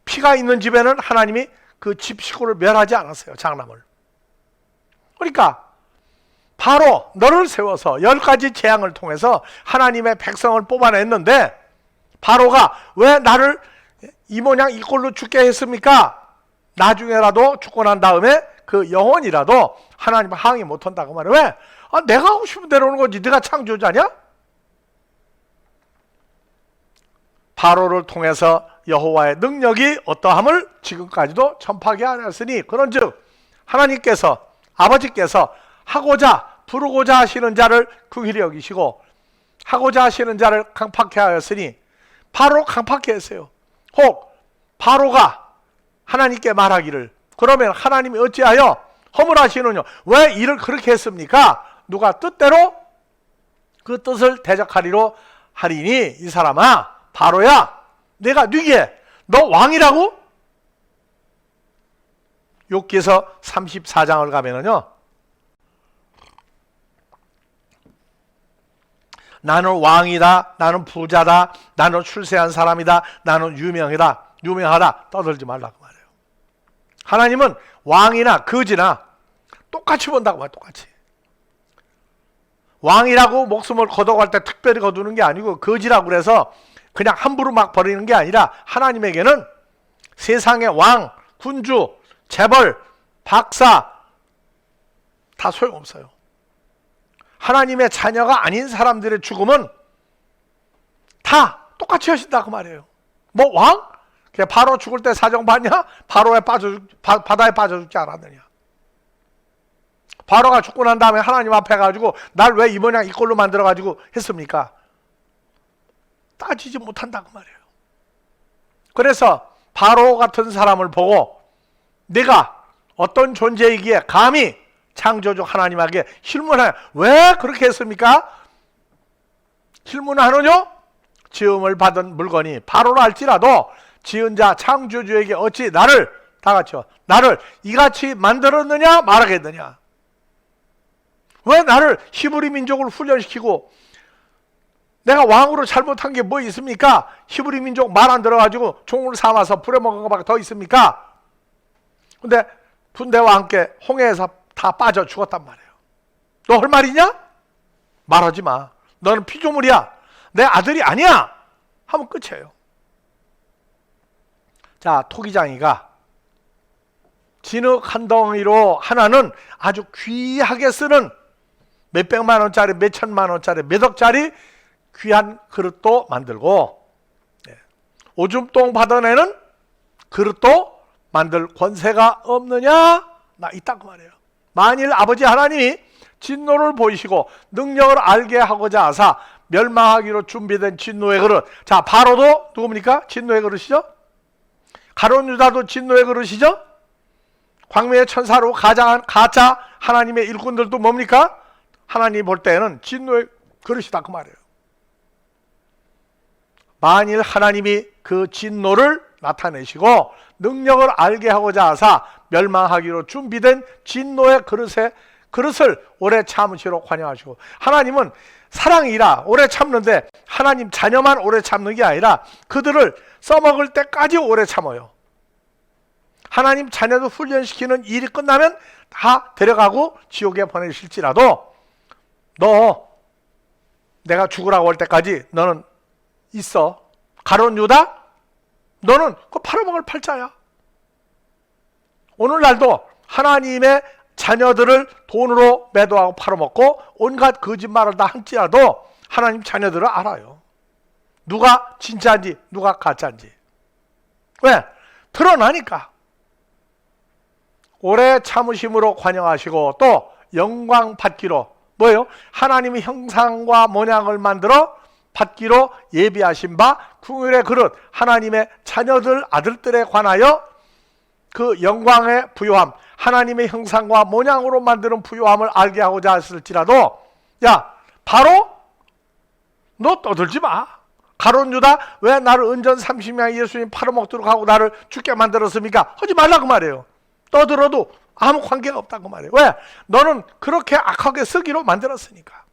피가 있는 집에는 하나님이 그 집 식구를 멸하지 않았어요. 장남을. 그러니까 바로 너를 세워서 10가지 재앙을 통해서 하나님의 백성을 뽑아냈는데, 바로가 왜 나를 이 모양 이 꼴로 죽게 했습니까? 나중에라도 죽고 난 다음에 그 영혼이라도 하나님 항의 못한다고 말해. 왜? 내가 하고 싶은 대로 하는 거지. 네가 창조자냐? 바로를 통해서 여호와의 능력이 어떠함을 지금까지도 전파하게 하였으니, 그런즉 하나님께서 아버지께서 부르고자 하시는 자를 긍휼히 여기시고 하고자 하시는 자를 강팍해 하였으니, 바로 강팍해 했어요. 혹 바로가 하나님께 말하기를, 그러면 하나님이 어찌하여 허물하시느냐? 왜 일을 그렇게 했습니까? 누가 뜻대로 그 뜻을 대적하리로 하리니, 이 사람아 바로야, 내가 네게 너 왕이라고? 욥기서 34장을 가면은요, 나는 왕이다, 나는 부자다, 나는 출세한 사람이다, 나는 유명하다 떠들지 말라고 말해요. 하나님은 왕이나 거지나 똑같이 본다고 말해요. 똑같이. 왕이라고 목숨을 거둬갈 때 특별히 거두는 게 아니고, 거지라고 그래서 그냥 함부로 막 버리는 게 아니라, 하나님에게는 세상의 왕, 군주, 재벌, 박사 다 소용없어요. 하나님의 자녀가 아닌 사람들의 죽음은 다 똑같이 하신다고 말이에요. 뭐 왕? 그냥 바로 죽을 때 사정 봤냐? 바다에 빠져 죽지 않았느냐? 바로가 죽고 난 다음에 하나님 앞에 가지고 날 왜 이 모양 이 꼴로 만들어 가지고 했습니까? 따지지 못한다고 말이에요. 그래서 바로 같은 사람을 보고 내가 어떤 존재이기에 감히 창조주 하나님에게 실문하냐? 왜 그렇게 했습니까? 실문하느냐? 지음을 받은 물건이 바로라 할지라도 지은 자 창조주에게 어찌 나를 이같이 만들었느냐 말하겠느냐? 왜 나를 히브리 민족을 훈련시키고, 내가 왕으로 잘못한 게 뭐 있습니까? 히브리 민족 말 안 들어가지고 종을 삼아서 부려먹은 것밖에 더 있습니까? 근데 군대와 함께 홍해에서 다 빠져 죽었단 말이에요. 너 할 말이냐? 말하지 마. 너는 피조물이야. 내 아들이 아니야. 하면 끝이에요. 자, 토기장이가 진흙 한 덩이로 하나는 아주 귀하게 쓰는 몇백만 원짜리, 몇천만 원짜리, 몇 억짜리 귀한 그릇도 만들고, 오줌똥 받아내는 그릇도 만들 권세가 없느냐? 나 있다고 말해요. 만일 아버지 하나님이 진노를 보이시고 능력을 알게 하고자 하사 멸망하기로 준비된 진노의 그릇. 자, 바로도 누굽니까? 진노의 그릇이죠. 가룟 유다도 진노의 그릇이죠. 광명의 천사로 가짜 하나님의 일꾼들도 뭡니까? 하나님 볼 때는 진노의 그릇이다 그 말이에요. 만일 하나님이 그 진노를 나타내시고 능력을 알게 하고자 하사 멸망하기로 준비된 진노의 그릇을 오래 참으시로 관여하시고, 하나님은 사랑이라 오래 참는데 하나님 자녀만 오래 참는 게 아니라 그들을 써먹을 때까지 오래 참아요. 하나님 자녀도 훈련시키는 일이 끝나면 다 데려가고 지옥에 보내실지라도 너 내가 죽으라고 할 때까지 너는 있어. 가룟 유다, 너는 그 팔아먹을 팔자야. 오늘날도 하나님의 자녀들을 돈으로 매도하고 팔아먹고 온갖 거짓말을 다 할지라도 하나님 자녀들을 알아요. 누가 진짜인지 누가 가짜인지. 왜? 드러나니까. 오래 참으심으로 관영하시고 또 영광 받기로, 뭐예요? 하나님의 형상과 모양을 만들어 받기로 예비하신 바 궁율의 그릇, 하나님의 자녀들 아들들에 관하여 그 영광의 부요함, 하나님의 형상과 모양으로 만드는 부요함을 알게 하고자 했을지라도, 야 바로 너 떠들지 마. 가룟 유다, 왜 나를 은전 30냥 예수님 팔아먹도록 하고 나를 죽게 만들었습니까? 하지 말라고 말이에요. 떠들어도 아무 관계가 없다고 말이에요. 왜? 너는 그렇게 악하게 쓰기로 만들었으니까.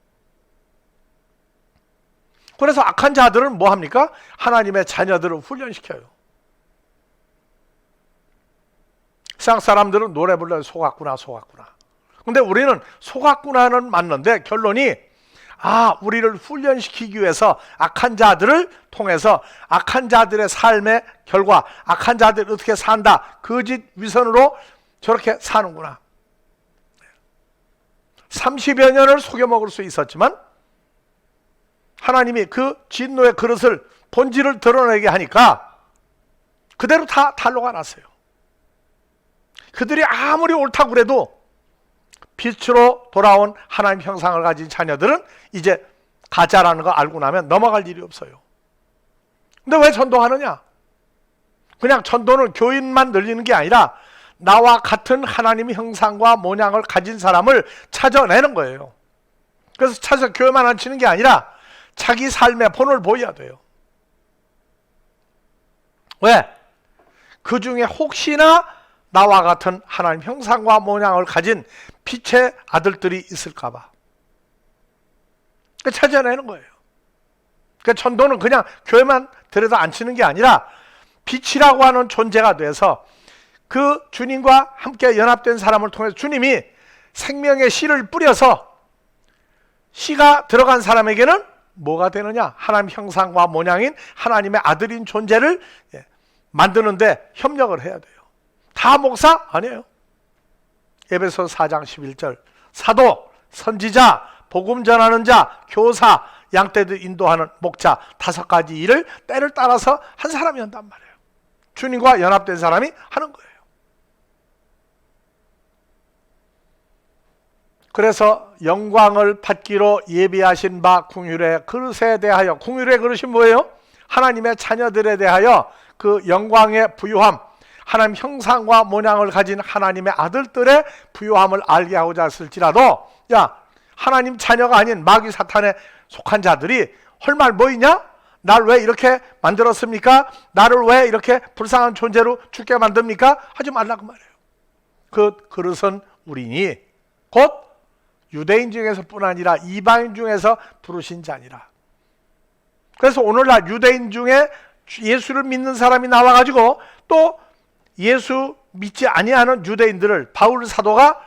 그래서 악한 자들은 뭐 합니까? 하나님의 자녀들을 훈련시켜요. 세상 사람들은 노래 불러요. 속았구나 속았구나. 근데 우리는 속았구나는 맞는데 결론이, 우리를 훈련시키기 위해서 악한 자들을 통해서 악한 자들의 삶의 결과, 악한 자들이 어떻게 산다, 거짓 위선으로 저렇게 사는구나. 30여 년을 속여먹을 수 있었지만 하나님이 그 진노의 그릇을, 본질을 드러내게 하니까 그대로 다 탄로가 났어요. 그들이 아무리 옳다고 그래도 빛으로 돌아온 하나님 형상을 가진 자녀들은 이제 가짜라는 거 알고 나면 넘어갈 일이 없어요. 근데 왜 전도하느냐? 그냥 전도는 교인만 늘리는 게 아니라 나와 같은 하나님의 형상과 모양을 가진 사람을 찾아내는 거예요. 그래서 찾아서 교회만 앉히는 게 아니라 자기 삶의 본을 보여야 돼요. 왜? 그 중에 혹시나 나와 같은 하나님 형상과 모양을 가진 빛의 아들들이 있을까 봐 찾아내는 거예요. 그러니까 전도는 그냥 교회만 데려다 앉히는 게 아니라 빛이라고 하는 존재가 돼서 그 주님과 함께 연합된 사람을 통해서 주님이 생명의 씨를 뿌려서 씨가 들어간 사람에게는 뭐가 되느냐? 하나님 형상과 모양인 하나님의 아들인 존재를 만드는데 협력을 해야 돼요. 다 목사? 아니에요. 에베소 4장 11절 사도, 선지자, 복음 전하는 자, 교사, 양떼들 인도하는 목자, 5가지 일을 때를 따라서 한 사람이 한단 말이에요. 주님과 연합된 사람이 하는 거예요. 그래서 영광을 받기로 예비하신 바 궁율의 그릇에 대하여, 궁율의 그릇이 뭐예요? 하나님의 자녀들에 대하여 그 영광의 부요함, 하나님 형상과 모양을 가진 하나님의 아들들의 부요함을 알게 하고자 했을지라도, 야 하나님 자녀가 아닌 마귀 사탄에 속한 자들이 할 말 뭐 있냐? 날 왜 이렇게 만들었습니까? 나를 왜 이렇게 불쌍한 존재로 죽게 만듭니까? 하지 말라고 말해요. 그 그릇은 우리니 곧 유대인 중에서 뿐 아니라 이방인 중에서 부르신 자니라. 그래서 오늘날 유대인 중에 예수를 믿는 사람이 나와가지고 또 예수 믿지 아니하는 유대인들을 바울 사도가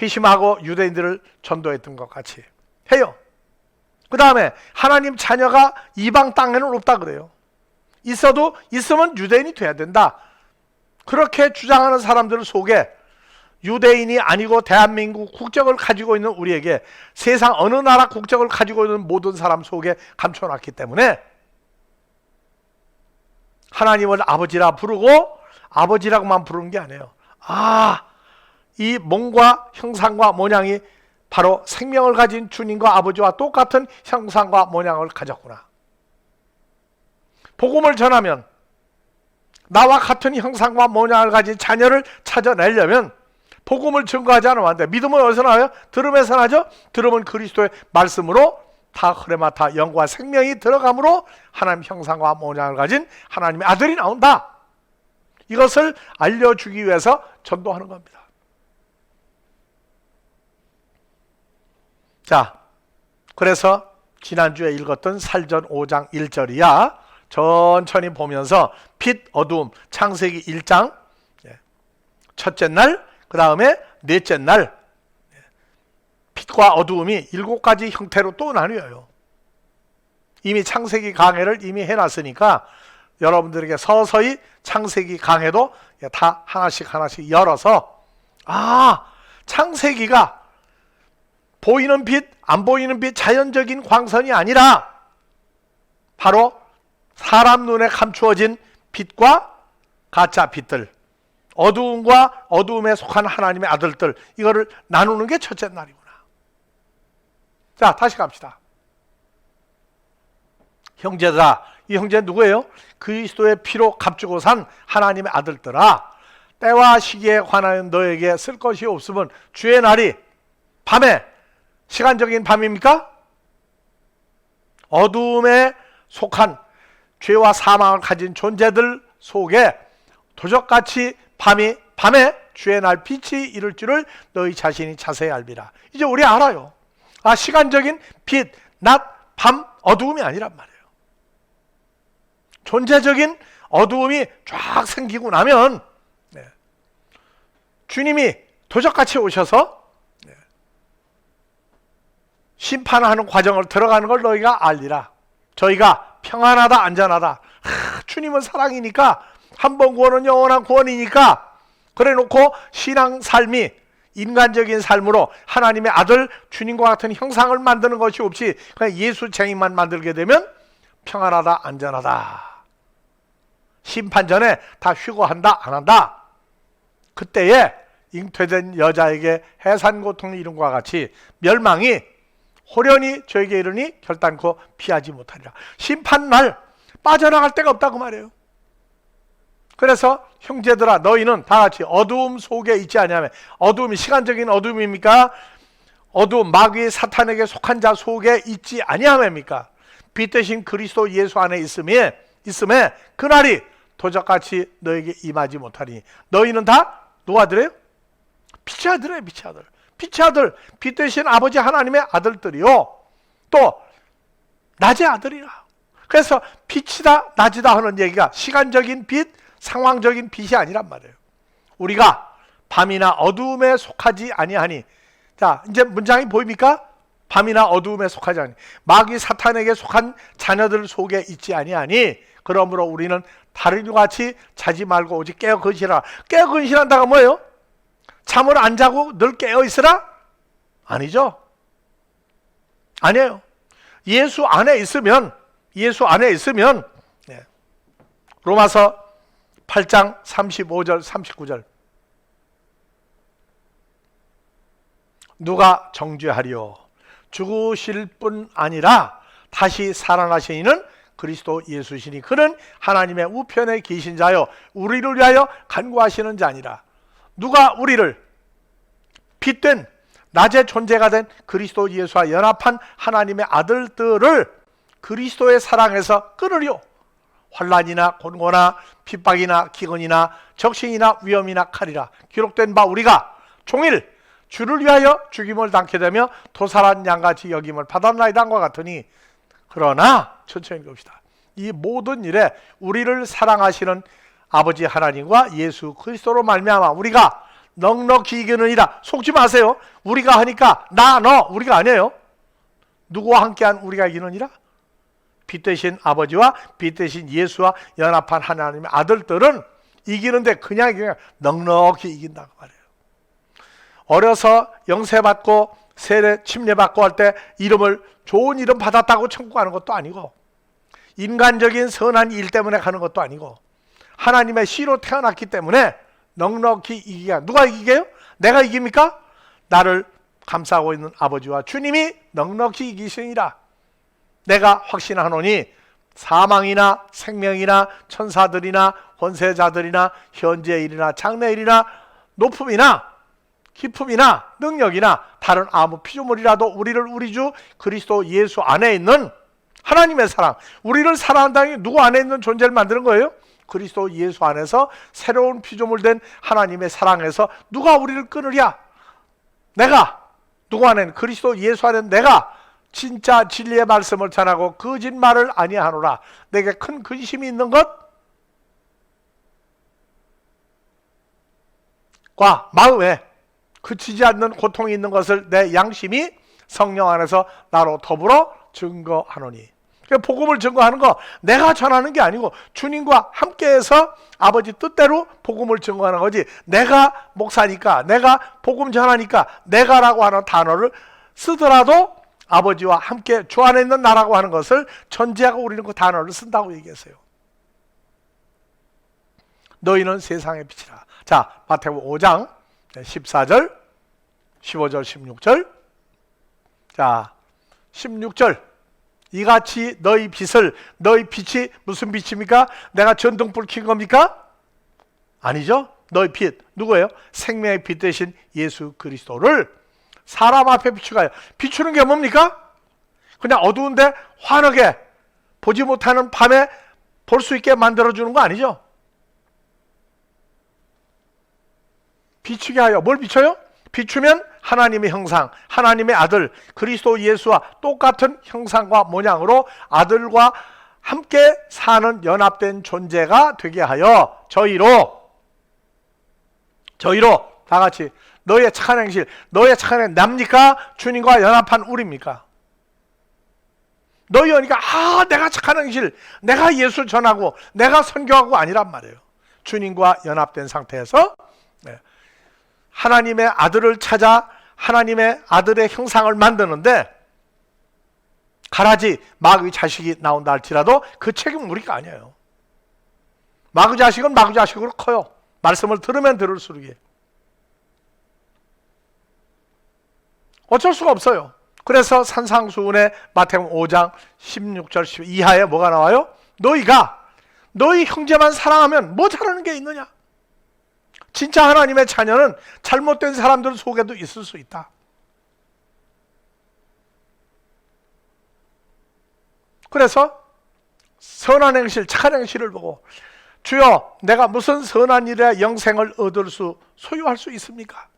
회심하고 유대인들을 전도했던 것 같이 해요. 그 다음에 하나님 자녀가 이방 땅에는 없다 그래요. 있으면 유대인이 돼야 된다. 그렇게 주장하는 사람들 속에 유대인이 아니고 대한민국 국적을 가지고 있는 우리에게 세상 어느 나라 국적을 가지고 있는 모든 사람 속에 감춰놨기 때문에 하나님을 아버지라 부르고 아버지라고만 부르는 게 아니에요. 이 몸과 형상과 모양이 바로 생명을 가진 주님과 아버지와 똑같은 형상과 모양을 가졌구나. 복음을 전하면 나와 같은 형상과 모양을 가진 자녀를 찾아내려면 복음을 증거하지 않으면 안 돼. 믿음은 어디서 나와요? 들음에서 나죠? 들음은 그리스도의 말씀으로 다 흐레마타 영과 생명이 들어감으로 하나님 형상과 모양을 가진 하나님의 아들이 나온다. 이것을 알려주기 위해서 전도하는 겁니다. 자, 그래서 지난주에 읽었던 살전 5장 1절이야 천천히 보면서 빛, 어두움, 창세기 1장 첫째 날, 그 다음에 넷째 날, 빛과 어두움이 7가지 형태로 또 나뉘어요. 이미 창세기 강해를 이미 해놨으니까 여러분들에게 서서히 창세기 강해도 다 하나씩 열어서 창세기가 보이는 빛, 안 보이는 빛, 자연적인 광선이 아니라 바로 사람 눈에 감추어진 빛과 가짜 빛들, 어두움과 어두움에 속한 하나님의 아들들, 이거를 나누는 게 첫째 날이구나. 자, 다시 갑시다. 형제들아, 이 형제 누구예요? 그리스도의 피로 값주고 산 하나님의 아들들아, 때와 시기에 관하여 너에게 쓸 것이 없으면 주의 날이 밤에, 시간적인 밤입니까? 어두움에 속한 죄와 사망을 가진 존재들 속에 도적같이 밤에 주의 날 빛이 이룰 줄을 너희 자신이 자세히 알리라. 이제 우리 알아요. 시간적인 빛, 낮, 밤, 어두움이 아니란 말이에요. 존재적인 어두움이 쫙 생기고 나면 주님이 도적같이 오셔서 심판하는 과정을 들어가는 걸 너희가 알리라. 저희가 평안하다, 안전하다. 주님은 사랑이니까, 한 번 구원은 영원한 구원이니까, 그래 놓고 신앙 삶이 인간적인 삶으로 하나님의 아들 주님과 같은 형상을 만드는 것이 없이 그냥 예수쟁이만 만들게 되면 평안하다, 안전하다. 심판 전에 다 휴거한다, 안 한다. 그때에 잉태된 여자에게 해산 고통을 이룬 것과 같이 멸망이 호련히 저에게 이르니 결단코 피하지 못하리라. 심판날 빠져나갈 데가 없다고 말해요. 그래서 형제들아, 너희는 다 같이 어두움 속에 있지 아니하면, 어두움이 시간적인 어두움입니까? 어두움, 마귀 사탄에게 속한 자 속에 있지 아니하매입니까? 빛 대신 그리스도 예수 안에 있음에 그날이 도적같이 너에게 임하지 못하리니. 너희는 다 누가 아들이에요? 빛의 아들이에요. 빛의 아들. 빛의 아들, 빛 대신 아버지 하나님의 아들들이요, 또 낮의 아들이라. 그래서 빛이다 낮이다 하는 얘기가 시간적인 빛, 상황적인 빛이 아니란 말이에요. 우리가 밤이나 어두움에 속하지 아니하니. 자, 이제 문장이 보입니까? 밤이나 어두움에 속하지 아니, 마귀 사탄에게 속한 자녀들 속에 있지 아니하니. 그러므로 우리는 다른 이와 같이 자지 말고 오직 깨어 근신하라. 깨어 근신한다가 뭐예요? 잠을 안 자고 늘 깨어 있으라? 아니죠. 아니에요. 예수 안에 있으면 로마서 8장 35절 39절 누가 정죄하리요? 죽으실 뿐 아니라 다시 살아나시는 그리스도 예수시니 그는 하나님의 우편에 계신 자요 우리를 위하여 간구하시는 자니라. 누가 우리를 빛된 낮의 존재가 된 그리스도 예수와 연합한 하나님의 아들들을 그리스도의 사랑에서 끊으려? 환난이나 곤고나 핍박이나 기근이나 적신이나 위험이나 칼이라 기록된 바 우리가 종일 주를 위하여 죽임을 당케 되며 도살한 양같이 여김을 받았나이다 과 같으니 그러나 천천히 봅시다. 이 모든 일에 우리를 사랑하시는 아버지 하나님과 예수 그리스도로 말미암아 우리가 넉넉히 이기느니라. 속지 마세요. 우리가 하니까 나, 너, 우리가 아니에요. 누구와 함께한 우리가 이기느니라? 빛 대신 아버지와 빛 대신 예수와 연합한 하나님의 아들들은 이기는데 그냥 넉넉히 이긴다고 말해요. 어려서 영세받고 세례 침례받고 할 때 이름을 좋은 이름 받았다고 천국 가는 것도 아니고 인간적인 선한 일 때문에 가는 것도 아니고 하나님의 씨로 태어났기 때문에 넉넉히 이기게. 누가 이기게요? 내가 이깁니까? 나를 감싸고 있는 아버지와 주님이 넉넉히 이기시니라. 내가 확신하노니 사망이나 생명이나 천사들이나 권세자들이나 현재일이나 장래일이나 높음이나 깊음이나 능력이나 다른 아무 피조물이라도 우리를 우리 주 그리스도 예수 안에 있는 하나님의 사랑, 우리를 사랑한다는 게 누구 안에 있는 존재를 만드는 거예요? 그리스도 예수 안에서 새로운 피조물 된 하나님의 사랑에서 누가 우리를 끊으랴? 내가, 누구 안에는? 그리스도 예수 안에는 내가 진짜 진리의 말씀을 전하고 거짓말을 아니하노라. 내게 큰 근심이 있는 것과 마음에 그치지 않는 고통이 있는 것을 내 양심이 성령 안에서 나로 더불어 증거하노니. 복음을 증거하는 거 내가 전하는 게 아니고 주님과 함께해서 아버지 뜻대로 복음을 증거하는 거지, 내가 목사니까, 내가 복음 전하니까 내가라고 하는 단어를 쓰더라도 아버지와 함께 주 안에 있는 나라고 하는 것을 전제하고 우리는 그 단어를 쓴다고 얘기했어요. 너희는 세상의 빛이라. 자, 마태복음 5장 14절 15절 16절. 자, 16절. 이같이 너희 빛이 무슨 빛입니까? 내가 전등불 킨 겁니까? 아니죠. 너희 빛 누구예요? 생명의 빛 대신 예수 그리스도를 사람 앞에 비추가요. 비추는 게 뭡니까? 그냥 어두운데 환하게 보지 못하는 밤에 볼 수 있게 만들어주는 거 아니죠. 비추게 하여. 뭘 비춰요? 비추면 하나님의 형상, 하나님의 아들 그리스도 예수와 똑같은 형상과 모양으로 아들과 함께 사는 연합된 존재가 되게 하여 저희로 다 같이 너의 착한 행실, 너의 착한 행실 납니까? 주님과 연합한 우리입니까? 너희니까 내가 착한 행실, 내가 예수 전하고 내가 선교하고 아니란 말이에요. 주님과 연합된 상태에서 하나님의 아들을 찾아 하나님의 아들의 형상을 만드는데, 가라지 마귀 자식이 나온다 할지라도 그 책임은 우리가 아니에요. 마귀 자식은 마귀 자식으로 커요. 말씀을 들으면 들을수록이에요. 어쩔 수가 없어요. 그래서 산상수훈의 마태복음 5장 16절 10 이하에 뭐가 나와요? 너희 형제만 사랑하면 뭐 잘하는 게 있느냐? 진짜 하나님의 자녀는 잘못된 사람들 속에도 있을 수 있다. 그래서 선한 행실, 착한 행실을 보고 주여 내가 무슨 선한 일에 영생을 소유할 수 있습니까?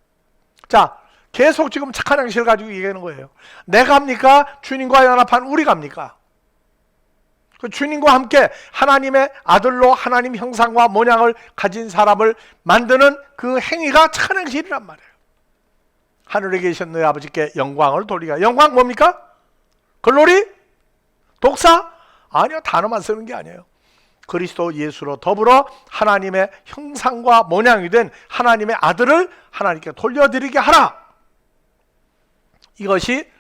자, 계속 지금 착한 행실 가지고 얘기하는 거예요. 내가 합니까? 주님과 연합한 우리가 합니까? 그 주님과 함께 하나님의 아들로 하나님 형상과 모양을 가진 사람을 만드는 그 행위가 착한 행실이란 말이에요. 하늘에 계신 너희 아버지께 영광을 돌리라. 영광 뭡니까? 글로리? 독사? 아니요, 단어만 쓰는 게 아니에요. 그리스도 예수로 더불어 하나님의 형상과 모양이 된 하나님의 아들을 하나님께 돌려드리게 하라. 이것이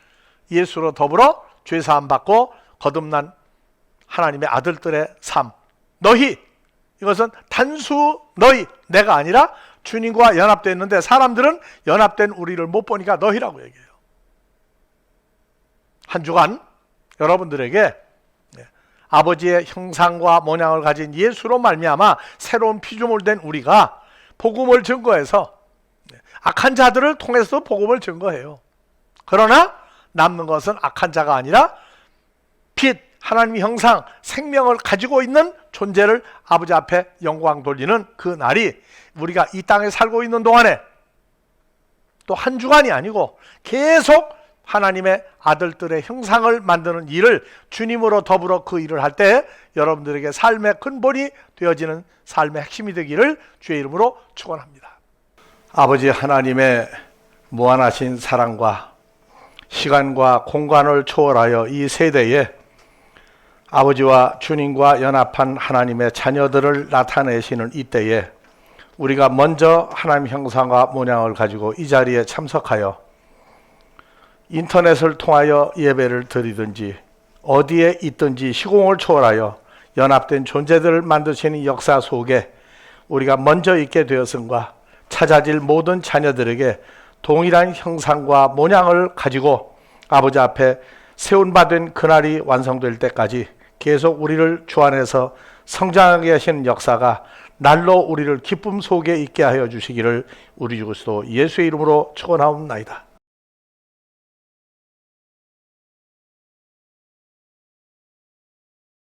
예수로 더불어 죄사함 받고 거듭난 하나님의 아들들의 삶. 너희, 이것은 단수 너희, 내가 아니라 주님과 연합되어 있는데 사람들은 연합된 우리를 못 보니까 너희라고 얘기해요. 한 주간 여러분들에게 아버지의 형상과 모양을 가진 예수로 말미암아 새로운 피조물 된 우리가 복음을 증거해서 악한 자들을 통해서 복음을 증거해요. 그러나 남는 것은 악한 자가 아니라 빛, 하나님의 형상, 생명을 가지고 있는 존재를 아버지 앞에 영광 돌리는 그 날이 우리가 이 땅에 살고 있는 동안에 또 한 주간이 아니고 계속 하나님의 아들들의 형상을 만드는 일을 주님으로 더불어 그 일을 할 때 여러분들에게 삶의 근본이 되어지는 삶의 핵심이 되기를 주의 이름으로 축원합니다. 아버지 하나님의 무한하신 사랑과 시간과 공간을 초월하여 이 세대에 아버지와 주님과 연합한 하나님의 자녀들을 나타내시는 이때에 우리가 먼저 하나님 형상과 모양을 가지고 이 자리에 참석하여 인터넷을 통하여 예배를 드리든지 어디에 있든지 시공을 초월하여 연합된 존재들을 만드시는 역사 속에 우리가 먼저 있게 되었음과 찾아질 모든 자녀들에게 동일한 형상과 모양을 가지고 아버지 앞에 세운받은 그날이 완성될 때까지 계속 우리를 주 안에서 성장하게 하시는 역사가 날로 우리를 기쁨 속에 있게 하여 주시기를 우리 주 그리스도 예수의 이름으로 축원하옵나이다.